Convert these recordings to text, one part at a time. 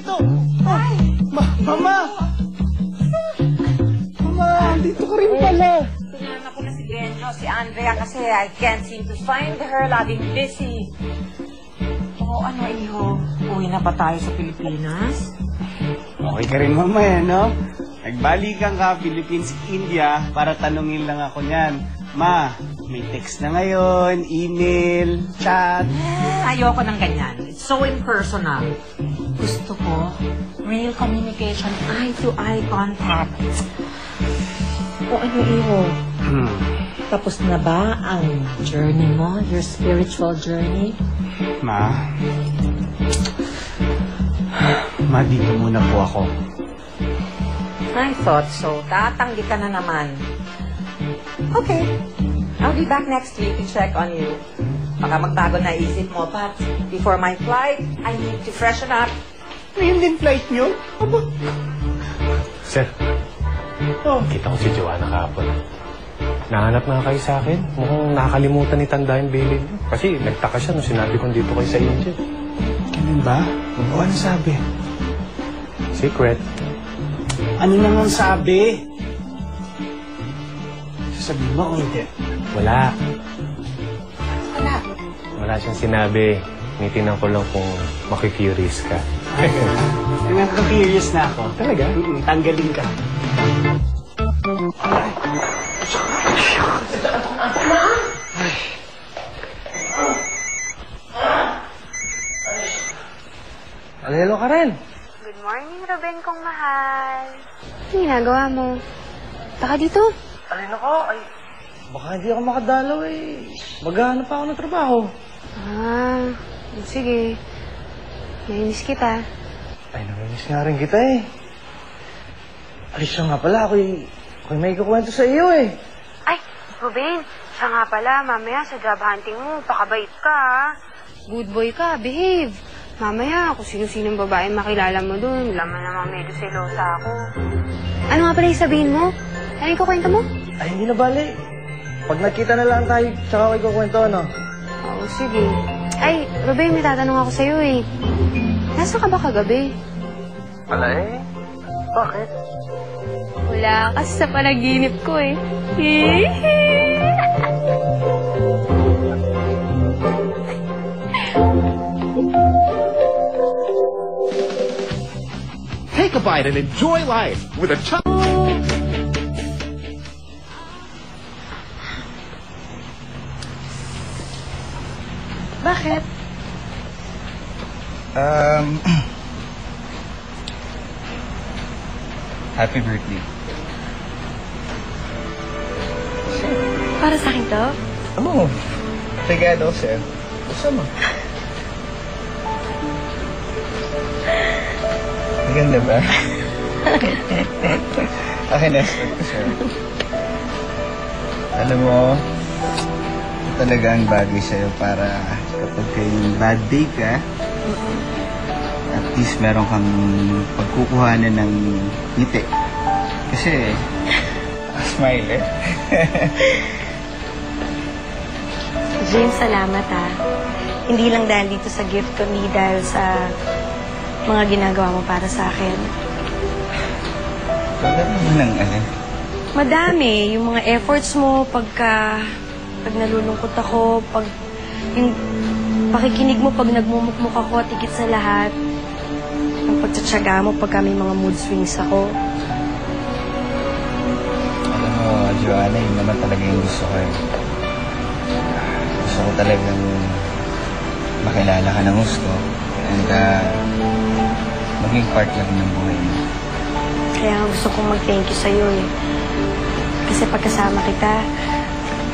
dito. Ay! Mama! Mama, dito ka rin pala. Tinanong ko na si Benjo, si Andrea kasi I can't seem to find her. Laging busy. Oo, ano, Iho? Uwi na ba tayo sa Pilipinas? Okay ka rin, Mama, no? Nagbalikan ka, Philippines, India, para tanungin lang ako niyan. Ma, may text na ngayon, email, chat. Ayoko ng ganyan. It's so impersonal. Gusto ko, real communication, eye-to-eye contact. O ano, Iho? Tapos na ba ang journey mo? Your spiritual journey? Ma, dito muna po ako. I thought so. Tatanggi ka na naman. Okay. I'll be back next week to check on you. Baka magbago na isip mo, but before my flight, I need to freshen up. Ngayon din flight nyo? Aba. Sir, kita ko si Joanna kahapon. Nahanap na kayo sa akin. Mukhang nakakalimutan ni Tanda yung bilin. Kasi nagtaka siya nung sinabi kong dito kayo sa India. Ganun ba? O ano sabi? Secret. Ano naman sabi? Sasabihin mo o hindi? Wala. Wala siyang sinabi. Tinitingnan ko lang kung makikurious ka. Nagka-curious na ako. Talaga? Tanggalin ka. Alelo ka rin. Good morning, Ruben kong mahal. Ano ginagawa mo? Taka dito. Alin ako? Ay, baka hindi ako makadalaw eh. Maghahanap pa ako ng trabaho. Ah, sige. Nainis kita. Ay, naminis nga rin kita eh. Alis na nga pala, ako'y may kukwento sa iyo eh. Ay, Ruben, siya nga pala, mamaya sa job hunting mo, pakabait ka ha. Good boy ka, behave. Mamaya, kung sino-sinong babae makilala mo dun, laman namang medyo selosa ako. Ano nga pala yung sabihin mo? Ano yung kukwento mo? Ay, hindi na bali. Pag nakita na lang tayo, tsaka ako'y kukwento, ano? Oo, sige. Ay, Ruben, may tatanong ako sa'yo eh. Nasaan ka ba kagabi? Wala eh. Bakit? Wala, kasi sa panaginip ko eh. Take a bite and enjoy life with a Bakit? Happy birthday. Para sa akin to? Oo. Regalo, sir. Gusto mo? Maganda ba? Akin na-expect ko, sir. Alam mo, talaga ang bagay sa'yo para kapag kayong bad day ka, at least meron kang pagkukuhanan ng ngiti. Kasi, smile eh. James, salamat ha. Hindi lang dahil dito sa gift kundi dahil sa mga ginagawa mo para sa akin. Wala naman ang Madami. Yung mga efforts mo pag nalulungkot ako, yung pakikinig mo pag nagmumukmuk ako at higit sa lahat, ang pagtsatsaga mo pagka may mga mood swings ako. Alam mo, Joanna, yun naman talaga yung gusto ko eh. Gusto ko talagang makilala ka ng gusto and maging part lang ng buhay mo. Kaya nga gusto kong mag-thank you sa'yo eh. Kasi pagkasama kita,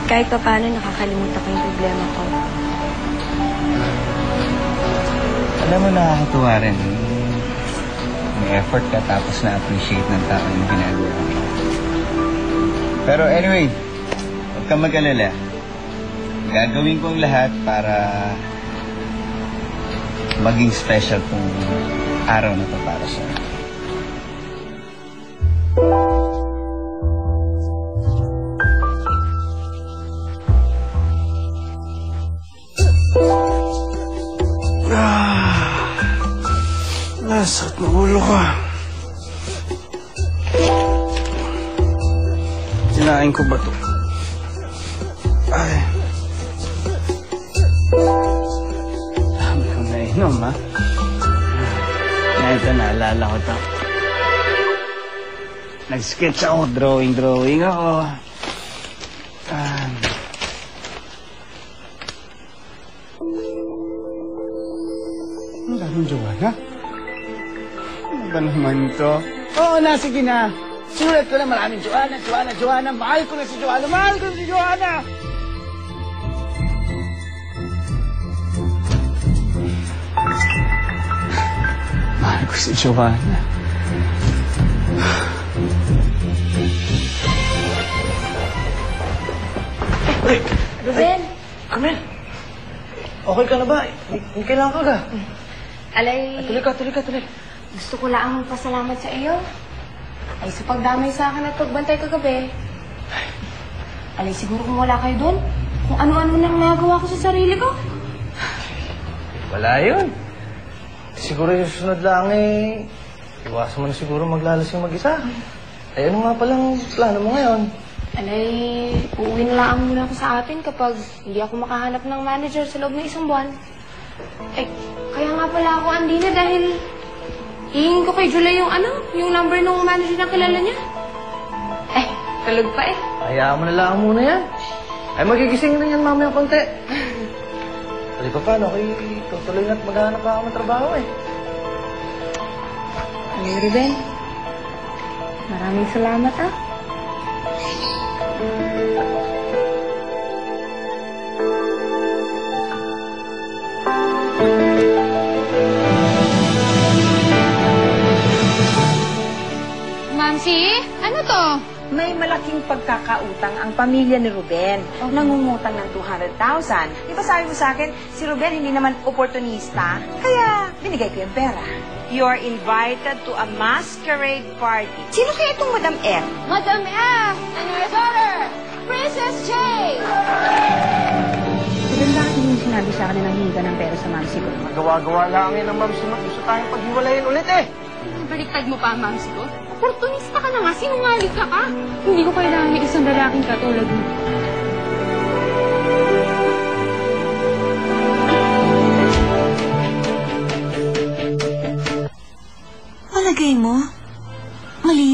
kahit pa paano nakakalimutan ko yung problema ko. Alam mo, nakakatuwa rin. May effort ka tapos na-appreciate ng tao yung ginagawa mo. Pero anyway, huwag kang mag-alala. Gagawin ko ang lahat para maging special kung araw na to para sa'yo. Sakit ng ulo ko. Kinain ko ba ito? Ay. Dami kong nainom, ha? Ito, naalala ko ito. Nag-sketch ako, drawing ako. Ano gano'n, Joanna? Ano ba naman ito? Oo na, sige na. Sulat ko na maraming Joanna. Mahal ko na si Joanna. Mahal ko si Joanna. Ruben! Camel! Okay ka na ba? Hindi kailangan ka ga. Alay, Tuloy ka. gusto ko lang magpasalamat sa iyo. Ay, sa pagdamay sa akin at pagbantay kagabi. Alay, siguro kung wala kayo doon, kung ano-ano nang nagawa ko sa sarili ko. Wala yun. Siguro yung susunod lang iwasan mo na siguro maglalasing mag-isa. Ay, ano nga palang plano mo ngayon? Alay, uuwi na lang muna ako sa atin kapag hindi ako makahanap ng manager sa loob ng 1 buwan. Eh, kaya nga pala ako andina dahil hihingin ko kay Julia yung number ng manager na kilala niya. Eh, tulog pa eh. Hayaan mo na lang muna yan. Ay, magigising na yan mamaya konti. Hindi pa paano, tutuloy na't maghahanap ako ng trabaho eh. Alay, Ruben. Maraming salamat Mamsi, ano to? May malaking pagkakautang ang pamilya ni Ruben. Nangungutang ng 200,000. Di ba sabi mo sa akin, si Ruben hindi naman oportunista? Kaya binigay ko yung pera. You're invited to a masquerade party. Sino kaya itong Madam F? Madam F! And your daughter, Princess J! Ruben, bakit hindi mo sinabi sa akin na nanghingi ka ng pera sa mamsi ko? Magawa-gawa lang ng ma'am si Matt. Gusto tayong paghiwalayin ulit eh. Baliktad mo pa, Mamsi ko? Oportunista ka na nga, sinungaling ka ka. Hindi ko kailangan ng isang lalaking katulad mo. Palagay mo, mali